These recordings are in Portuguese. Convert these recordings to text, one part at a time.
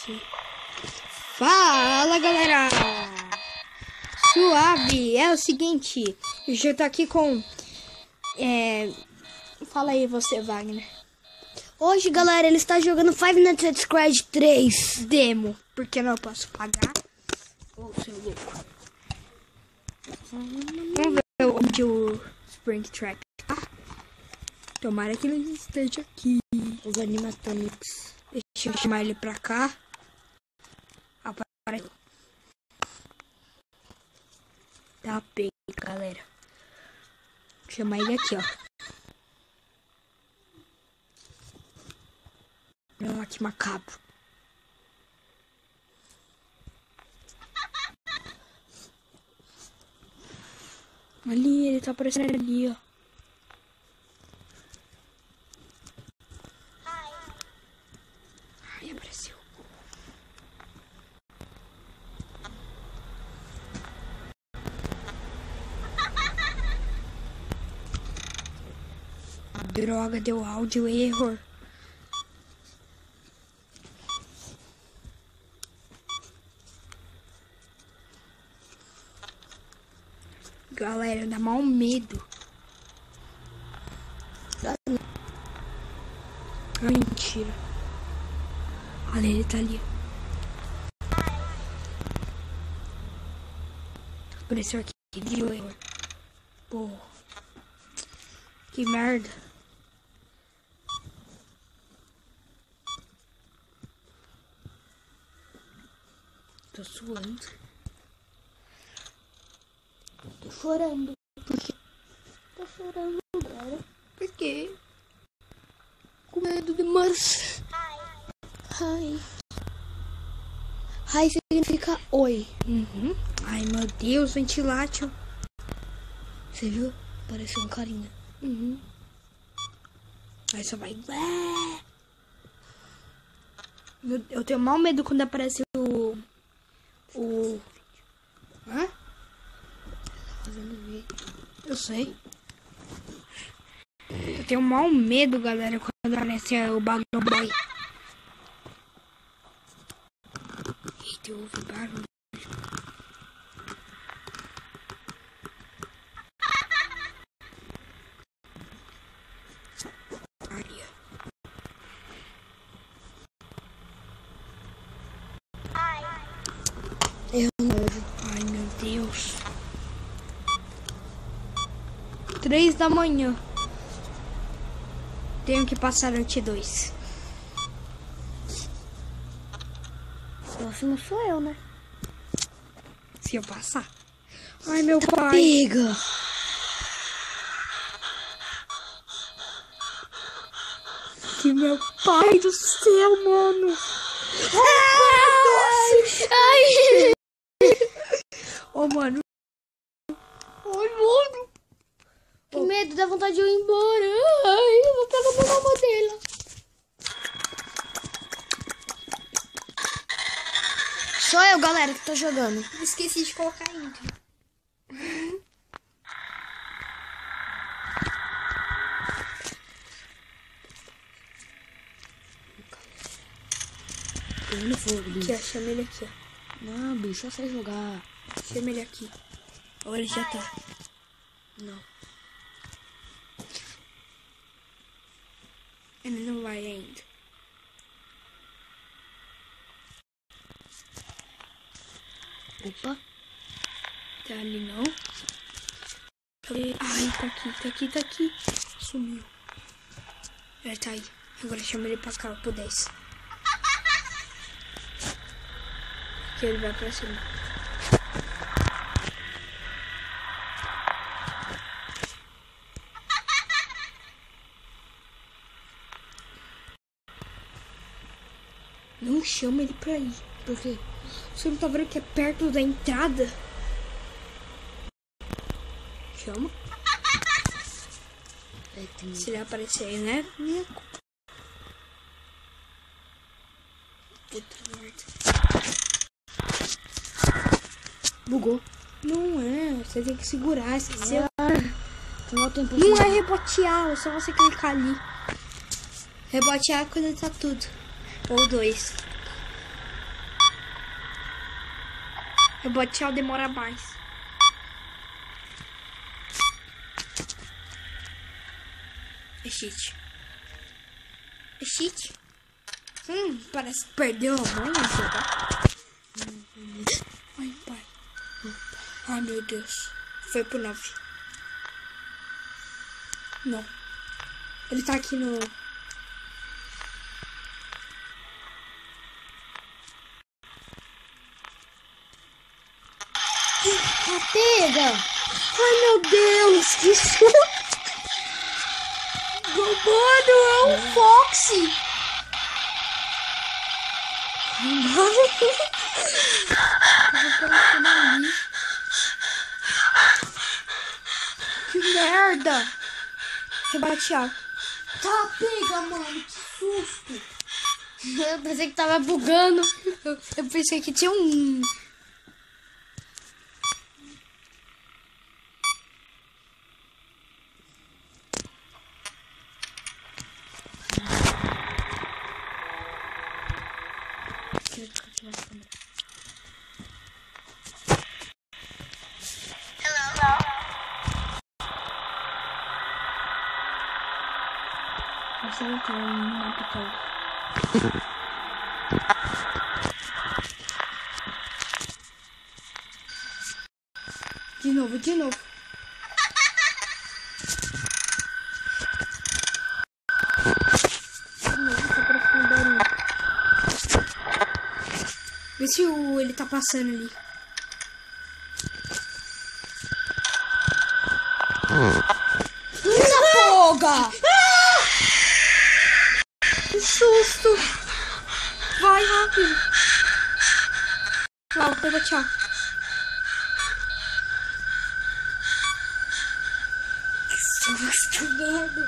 aqui. Fala, galera! Suave! É o seguinte, eu já tô aqui com... Fala aí você, Wagner. Hoje, galera, ele está jogando Five Nights at Freddy's 3 Demo, porque eu não posso pagar. Ô, seu louco. Vamos ver onde o Springtrap tá. Tomara que ele esteja aqui. os animatronics. Deixa eu chamar ele pra cá. Aparece. Tá bem, galera. Vou chamar ele aqui, ó. Não, que macabro. Ali, ele tá aparecendo ali, ó. Ai, apareceu. Droga, deu áudio error. Galera, dá mal medo. Ai, mentira. Olha, ele tá ali. Apareceu aqui. Deu erro. Pô. Que merda. Tô suando. Tô chorando. Por quê? Tô chorando, galera. Por quê? Com medo demais. Hi. Hi significa oi. Uhum. Ai, meu Deus, ventilátil. Você viu? Pareceu um carinha. Uhum. Aí só vai... Eu tenho mal medo quando aparece o... Hã? Fazendo vídeo. Eu sei. Eu tenho mal medo, galera, quando aparece o Bagulho Boy. Eita, eu ouvi barulho. Eu nojo. Ai, meu Deus. 3 da manhã. Tenho que passar no T2. Próximo sou eu, né? Se eu passar. Ai, meu pai. Pega. Que meu pai do céu, mano. Ai. Ô, mano. Ai, mano. Que medo, dá vontade de eu ir embora. Ai, eu vou pegar meu nome dela. Só eu, galera, que tô jogando. Esqueci de colocar intro. Eu não vou, Aqui, bicho. ó. Chama ele aqui, ó. Não, bicho, eu sei jogar. Chama ele aqui. Olha, ele já tá. Não. Ele não vai ainda. Opa. Tá ali, não. Ai, tá aqui, tá aqui, tá aqui. Sumiu. Ele tá aí. Agora chama ele pra cá, pro 10. Que ele vai pra cima. Não chama ele pra ir. Por quê? Você não tá vendo que é perto da entrada? Chama. Se ele aparecer aí, né? Minha culpa. Puta merda. Bugou. Não é, você tem que segurar, esqueceu. Tomou tempo. Não é rebotear, é só você clicar ali. Rebotear é quando tá tudo. Ou 2. Rebotear demora mais. É cheat. É cheat. Parece que perdeu a mão, tá? Ai, pai. Ai, meu Deus. Foi pro 9. Não. Ele tá aqui no... Pega! Ai, meu Deus. Que susto. Mano, é um Foxy. Que merda. Rebatear. Tá, pega, mano. Que susto. Eu pensei que tava bugando. Eu pensei que tinha um... Você não tá na pitada. De novo, de novo. De novo, tá parecendo barulho. Vê se ele tá passando ali. Essa foga! Que susto! Vai rápido! Lá, pega tchau. Que susto, merda!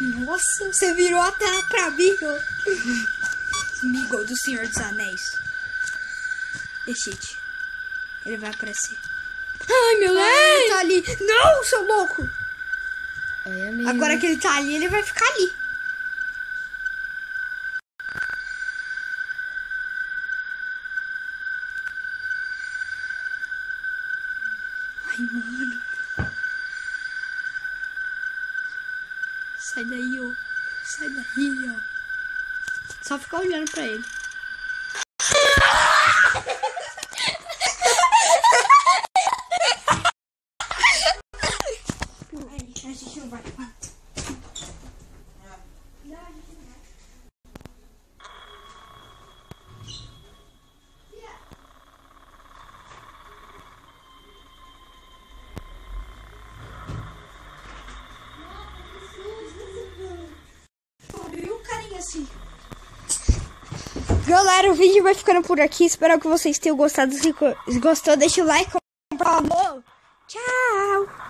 Nossa, você virou a tela pra mim, ó. Amigo do Senhor dos Anéis. Cheat. Ele vai aparecer. Ai, meu Deus! Ele tá ali. Não, seu louco! Agora que ele tá ali, ele vai ficar ali. Ai, mano. Sai daí, ó. Sai daí, ó. Só ficar olhando pra ele. A gente não vai. Viu, carinha assim? Galera, o vídeo vai ficando por aqui. Espero que vocês tenham gostado. Se gostou, deixa o like. Tchau.